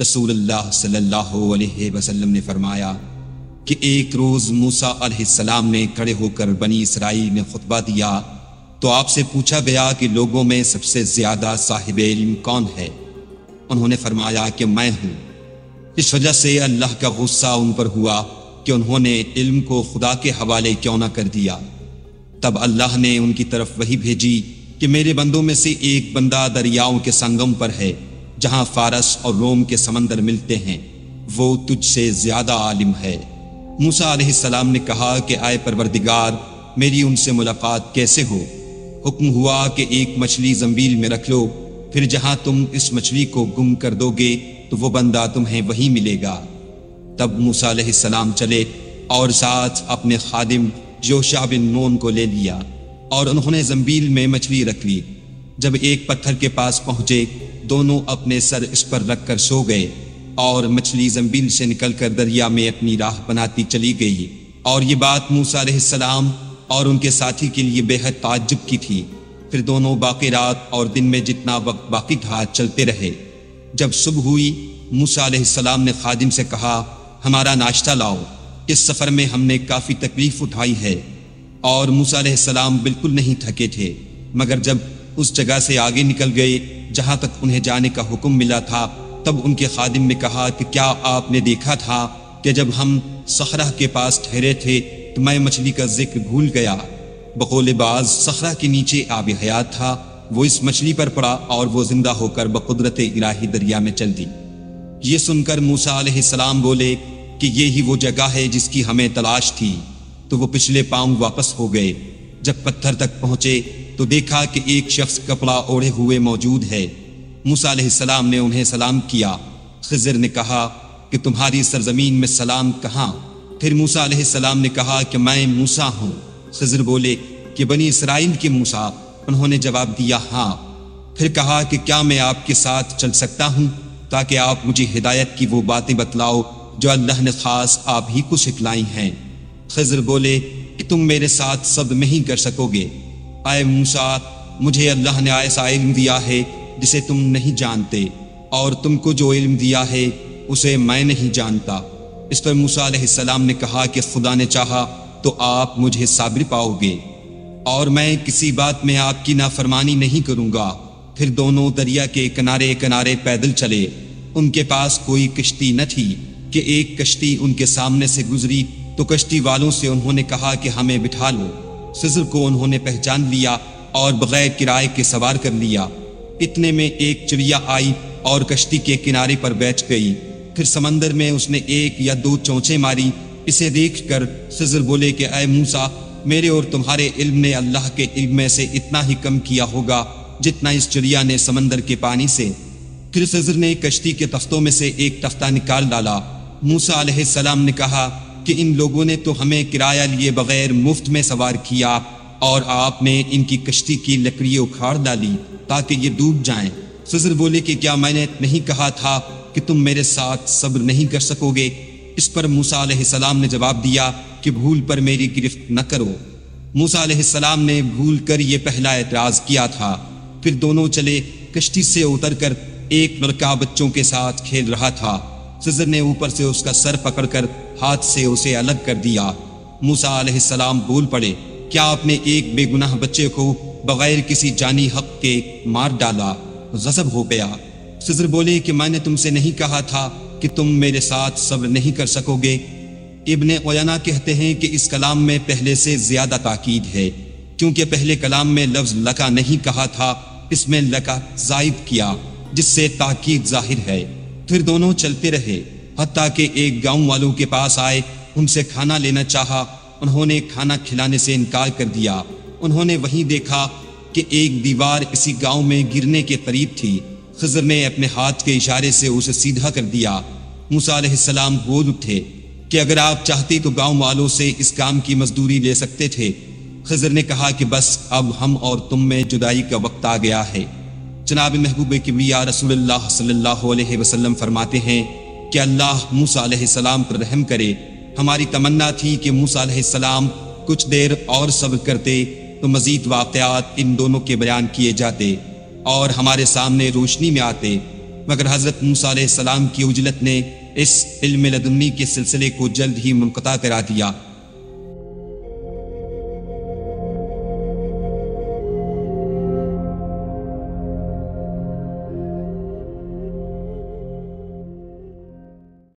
رسول اللہ صلی اللہ علیہ وسلم نے فرمایا کہ ایک روز موسیٰ علیہ السلام نے کھڑے ہو کر بنی اسرائیل میں خطبہ دیا تو آپ سے پوچھا گیا کہ لوگوں میں سب سے زیادہ صاحب علم کون ہے؟ انہوں نے فرمایا کہ میں ہوں۔ اس وجہ سے اللہ کا غصہ ان پر ہوا کہ انہوں نے علم کو خدا کے حوالے کیوں نہ کر دیا۔ تب اللہ نے ان کی طرف وحی بھیجی کہ میرے بندوں میں سے ایک بندہ دریاؤں کے سنگم پر ہے جہاں فارس اور روم کے سمندر ملتے ہیں، وہ تجھ سے زیادہ عالم ہے۔ موسیٰ علیہ السلام نے کہا کہ اے پروردگار، میری ان سے ملاقات کیسے ہو؟ حکم ہوا کہ ایک مچھلی زنبیل میں رکھ لو، پھر جہاں تم اس مچھلی کو گم کر دو گے تو وہ بندہ تمہیں وہیں ملے گا۔ تب موسیٰ علیہ السلام چلے اور ساتھ اپنے خادم یوشع بن نون کو لے لیا اور انہوں نے زنبیل میں مچھلی رکھ لی۔ جب ایک پتھر کے پاس پہنچے، دونوں اپنے سر اس پر رکھ کر سو گئے اور مچھلی زنبیل سے نکل کر دریا میں اپنی راہ بناتی چلی گئی۔ اور یہ بات موسیٰ علیہ السلام اور ان کے ساتھی کے لیے بے حد تعجب کی تھی۔ پھر دونوں باقی رات اور دن میں جتنا وقت باقی تھا چلتے رہے۔ جب صبح ہوئی، موسیٰ علیہ السلام نے خادم سے کہا، ہمارا ناشتہ لاؤ، اس سفر میں ہم نے کافی تکلیف اٹھائی ہے۔ اور موسیٰ علیہ السلام بالکل نہیں تھکے تھے، مگر جب اس جگہ سے آگے نکل گئے جہاں تک انہیں جانے کا حکم ملا تھا، تب ان کے خادم نے کہا کہ کیا آپ نے دیکھا تھا کہ جب ہم صخرہ کے پاس ٹھہرے تھے تو میں مچھلی کا ذکر بھول گیا؟ بقول بعض صخرہ کے نیچے آب حیات تھا، وہ اس مچھلی پر پڑا اور وہ زندہ ہو کر بقدرت الہی دریا میں چل دی۔ یہ سن کر موسیٰ علیہ السلام بولے کہ یہی وہ جگہ ہے جس کی ہمیں تلاش تھی، تو وہ پچھلے پاؤں واپس ہو گئے۔ جب پتھر تک پہنچے تو دیکھا کہ ایک شخص کپڑا اوڑھے ہوئے موجود ہے۔ موسیٰ علیہ السلام نے انہیں سلام کیا۔ خضر نے کہا کہ تمہاری سرزمین میں سلام کہاں؟ پھر موسیٰ علیہ السلام نے کہا کہ میں موسیٰ ہوں۔ خضر بولے کہ بنی اسرائیل کے موسیٰ؟ انہوں نے جواب دیا ہاں۔ پھر کہا کہ کیا میں آپ کے ساتھ چل سکتا ہوں تاکہ آپ مجھے ہدایت کی وہ باتیں بتلاؤ جو اللہ نے خاص آپ ہی کو سکھلائی ہیں؟ خضر بولے کہ تم میرے ساتھ صبر نہیں کر سکو گے۔ اے موسیٰ، مجھے اللہ نے ایسا علم دیا ہے جسے تم نہیں جانتے، اور تم کو جو علم دیا ہے اسے میں نہیں جانتا۔ اس پر موسیٰ علیہ السلام نے کہا کہ خدا نے چاہا تو آپ مجھے صابر پاؤ گے، اور میں کسی بات میں آپ کی نافرمانی نہیں کروں گا۔ پھر دونوں دریا کے کنارے کنارے پیدل چلے۔ ان کے پاس کوئی کشتی نہ تھی کہ ایک کشتی ان کے سامنے سے گزری تو کشتی والوں سے انہوں نے کہا کہ ہمیں بٹھا لو۔ خضر کو انہوں نے پہچان لیا اور بغیر کرائے کے سوار کر لیا۔ اتنے میں ایک چڑیا آئی اور کشتی کے کنارے پر بیٹھ گئی۔ پھر سمندر میں اس نے ایک یا دو چونچیں ماری۔ اسے دیکھ کر خضر بولے کہ اے موسیٰ، میرے اور تمہارے علم نے اللہ کے علم میں سے اتنا ہی کم کیا ہوگا جتنا اس چڑیا نے سمندر کے پانی سے۔ پھر خضر نے کشتی کے تختوں میں سے ایک تختہ نکال ڈالا۔ موسیٰ علیہ السلام نے کہا کہ ان لوگوں نے تو ہمیں کرایہ لیے بغیر مفت میں سوار کیا، اور آپ نے ان کی کشتی کی لکڑی اکھاڑ ڈالی تاکہ یہ ڈوب جائیں۔ خضر بولے کہ کیا میں نے نہیں کہا تھا کہ تم میرے ساتھ صبر نہیں کر سکو گے؟ اس پر موسیٰ علیہ السلام نے جواب دیا کہ بھول پر میری گرفت نہ کرو۔ موسیٰ علیہ السلام نے بھول کر یہ پہلا اعتراض کیا تھا۔ پھر دونوں چلے۔ کشتی سے اتر کر ایک لڑکا بچوں کے ساتھ کھیل رہا تھا۔ خضر نے اوپر سے اس کا سر پکڑ کر ہاتھ سے اسے الگ کر دیا۔ موسیٰ علیہ السلام بول پڑے، کیا آپ نے ایک بے گناہ بچے کو بغیر کسی جانی حق کے مار ڈالا؟ غضب ہو گیا۔ خضر بولے کہ میں نے تم سے نہیں کہا تھا کہ تم میرے ساتھ صبر نہیں کر سکو گے؟ ابن عیینہ کہتے ہیں کہ اس کلام میں پہلے سے زیادہ تاکید ہے، کیونکہ پہلے کلام میں لفظ لکا نہیں کہا تھا، اس میں لکا زائد کیا، جس سے تاکید ظاہر ہے۔ پھر دونوں چلتے رہے حتیٰ کہ ایک گاؤں والوں کے پاس آئے۔ ان سے کھانا لینا چاہا، انہوں نے کھانا کھلانے سے انکار کر دیا۔ انہوں نے وہیں دیکھا کہ ایک دیوار اسی گاؤں میں گرنے کے قریب تھی۔ خضر نے اپنے ہاتھ کے اشارے سے اسے سیدھا کر دیا۔ موسیٰ علیہ السلام بول اٹھے کہ اگر آپ چاہتے تو گاؤں والوں سے اس کام کی مزدوری لے سکتے تھے۔ خضر نے کہا کہ بس اب ہم اور تم میں جدائی کا وقت آ گیا ہے۔ جناب محبوب کبریا رسول اللہ صلی اللہ علیہ وسلم فرماتے ہیں کہ اللہ موسیٰ علیہ السلام پر رحم کرے۔ ہماری تمنا تھی کہ موسیٰ علیہ السلام کچھ دیر اور صبر کرتے تو مزید واقعات ان دونوں کے بیان کیے جاتے اور ہمارے سامنے روشنی میں آتے، مگر حضرت موسیٰ علیہ السلام کی عجلت نے اس علم لدنی کے سلسلے کو جلد ہی منقطع کرا دیا